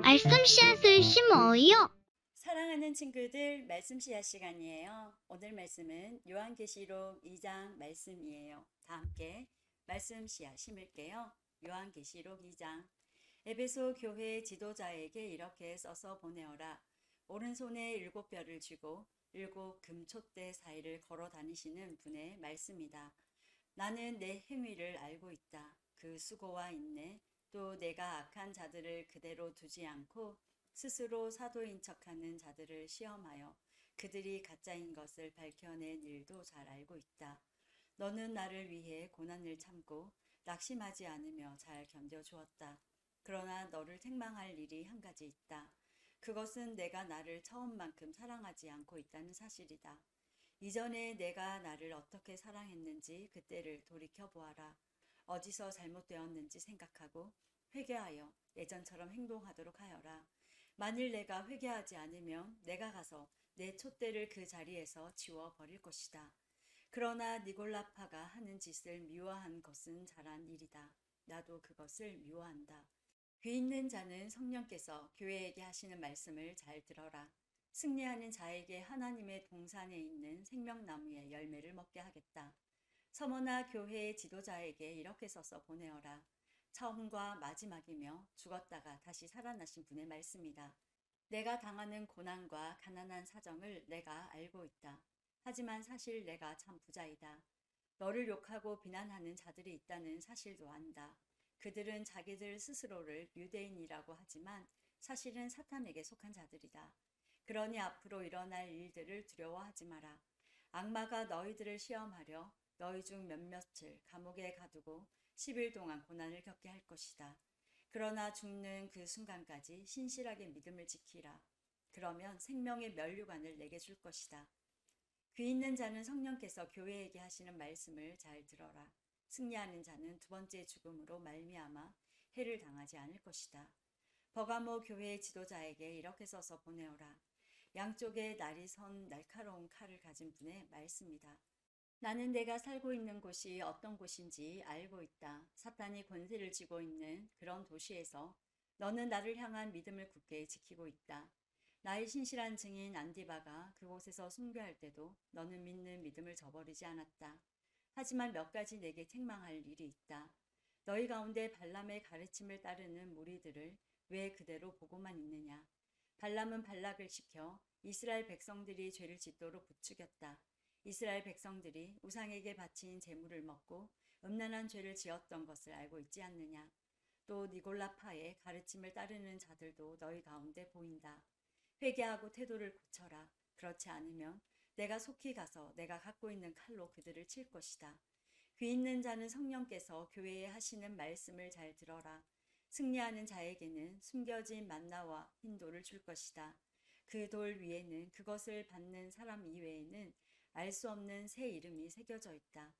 말씀 씨앗을 심어요. 사랑하는 친구들, 말씀 씨앗 시간이에요. 오늘 말씀은 요한계시록 2장 말씀이에요. 다 함께 말씀 씨앗 심을게요. 요한계시록 2장. 에베소 교회 지도자에게 이렇게 써서 보내어라. 오른손에 7뼈를 쥐고 7금촛대 사이를 걸어 다니시는 분의 말씀이다. 나는 내 행위를 알고 있다. 그 수고와 인내, 또 내가 악한 자들을 그대로 두지 않고 스스로 사도인 척하는 자들을 시험하여 그들이 가짜인 것을 밝혀낸 일도 잘 알고 있다. 너는 나를 위해 고난을 참고 낙심하지 않으며 잘 견뎌주었다. 그러나 너를 책망할 일이 한 가지 있다. 그것은 내가 나를 처음만큼 사랑하지 않고 있다는 사실이다. 이전에 내가 나를 어떻게 사랑했는지 그때를 돌이켜 보아라. 어디서 잘못되었는지 생각하고 회개하여 예전처럼 행동하도록 하여라. 만일 내가 회개하지 않으면 내가 가서 내 촛대를 그 자리에서 지워 버릴 것이다. 그러나 니골라파가 하는 짓을 미워한 것은 잘한 일이다. 나도 그것을 미워한다. 귀 있는 자는 성령께서 교회에게 하시는 말씀을 잘 들어라. 승리하는 자에게 하나님의 동산에 있는 생명나무의 열매를 먹게 하겠다. 서머나 교회의 지도자에게 이렇게 써서 보내어라. 처음과 마지막이며 죽었다가 다시 살아나신 분의 말씀이다. 내가 당하는 고난과 가난한 사정을 내가 알고 있다. 하지만 사실 내가 참 부자이다. 너를 욕하고 비난하는 자들이 있다는 사실도 안다. 그들은 자기들 스스로를 유대인이라고 하지만 사실은 사탄에게 속한 자들이다. 그러니 앞으로 일어날 일들을 두려워하지 마라. 악마가 너희들을 시험하려 너희 중 몇몇을 감옥에 가두고 10일 동안 고난을 겪게 할 것이다. 그러나 죽는 그 순간까지 신실하게 믿음을 지키라. 그러면 생명의 면류관을 내게 줄 것이다. 귀 있는 자는 성령께서 교회에게 하시는 말씀을 잘 들어라. 승리하는 자는 두 번째 죽음으로 말미암아 해를 당하지 않을 것이다. 버가모 교회의 지도자에게 이렇게 써서 보내어라. 양쪽에 날이 선 날카로운 칼을 가진 분의 말씀이다. 나는 내가 살고 있는 곳이 어떤 곳인지 알고 있다. 사탄이 권세를 쥐고 있는 그런 도시에서 너는 나를 향한 믿음을 굳게 지키고 있다. 나의 신실한 증인 안디바가 그곳에서 순교할 때도 너는 믿는 믿음을 저버리지 않았다. 하지만 몇 가지 내게 책망할 일이 있다. 너희 가운데 발람의 가르침을 따르는 무리들을 왜 그대로 보고만 있느냐. 발람은 발락을 시켜 이스라엘 백성들이 죄를 짓도록 부추겼다. 이스라엘 백성들이 우상에게 바친 제물을 먹고 음란한 죄를 지었던 것을 알고 있지 않느냐. 또 니골라파의 가르침을 따르는 자들도 너희 가운데 보인다. 회개하고 태도를 고쳐라. 그렇지 않으면 내가 속히 가서 내가 갖고 있는 칼로 그들을 칠 것이다. 귀 있는 자는 성령께서 교회에 하시는 말씀을 잘 들어라. 승리하는 자에게는 숨겨진 만나와 흰돌을 줄 것이다. 그 돌 위에는 그것을 받는 사람 이외에는 알 수 없는 새 이름이 새겨져 있다.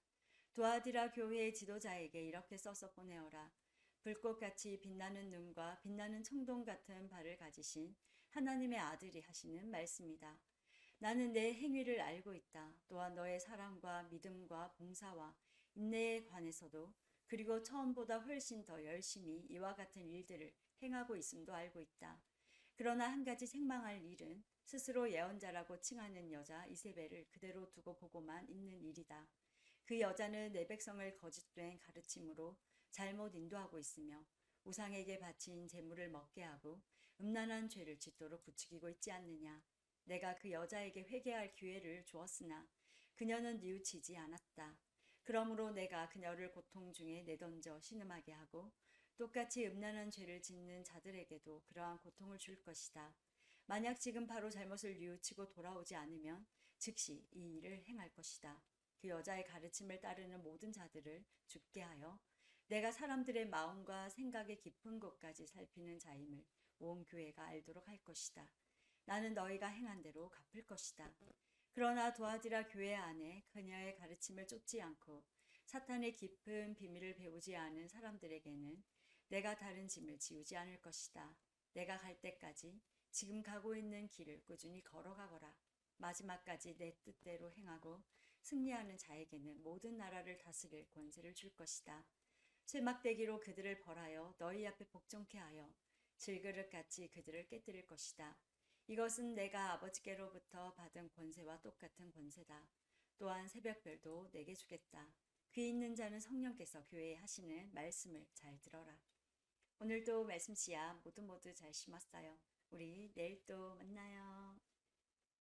두아디라 교회의 지도자에게 이렇게 써서 보내어라. 불꽃같이 빛나는 눈과 빛나는 청동 같은 발을 가지신 하나님의 아들이 하시는 말씀이다. 나는 내 행위를 알고 있다. 또한 너의 사랑과 믿음과 봉사와 인내에 관해서도 그리고 처음보다 훨씬 더 열심히 이와 같은 일들을 행하고 있음도 알고 있다. 그러나 한 가지 책망할 일은 스스로 예언자라고 칭하는 여자 이세벨을 그대로 두고 보고만 있는 일이다. 그 여자는 내 백성을 거짓된 가르침으로 잘못 인도하고 있으며 우상에게 바친 제물을 먹게 하고 음란한 죄를 짓도록 부추기고 있지 않느냐. 내가 그 여자에게 회개할 기회를 주었으나 그녀는 뉘우치지 않았다. 그러므로 내가 그녀를 고통 중에 내던져 신음하게 하고 똑같이 음란한 죄를 짓는 자들에게도 그러한 고통을 줄 것이다. 만약 지금 바로 잘못을 뉘우치고 돌아오지 않으면 즉시 이 일을 행할 것이다. 그 여자의 가르침을 따르는 모든 자들을 죽게 하여 내가 사람들의 마음과 생각의 깊은 곳까지 살피는 자임을 온 교회가 알도록 할 것이다. 나는 너희가 행한 대로 갚을 것이다. 그러나 도아디라 교회 안에 그녀의 가르침을 쫓지 않고 사탄의 깊은 비밀을 배우지 않은 사람들에게는 내가 다른 짐을 지우지 않을 것이다. 내가 갈 때까지 지금 가고 있는 길을 꾸준히 걸어가거라. 마지막까지 내 뜻대로 행하고 승리하는 자에게는 모든 나라를 다스릴 권세를 줄 것이다. 쇠막대기로 그들을 벌하여 너희 앞에 복종케 하여 질그릇같이 그들을 깨뜨릴 것이다. 이것은 내가 아버지께로부터 받은 권세와 똑같은 권세다. 또한 새벽별도 내게 주겠다. 귀 있는 자는 성령께서 교회에 하시는 말씀을 잘 들어라. 오늘도 말씀 씨앗 모두 잘 심었어요. 우리 내일 또 만나요.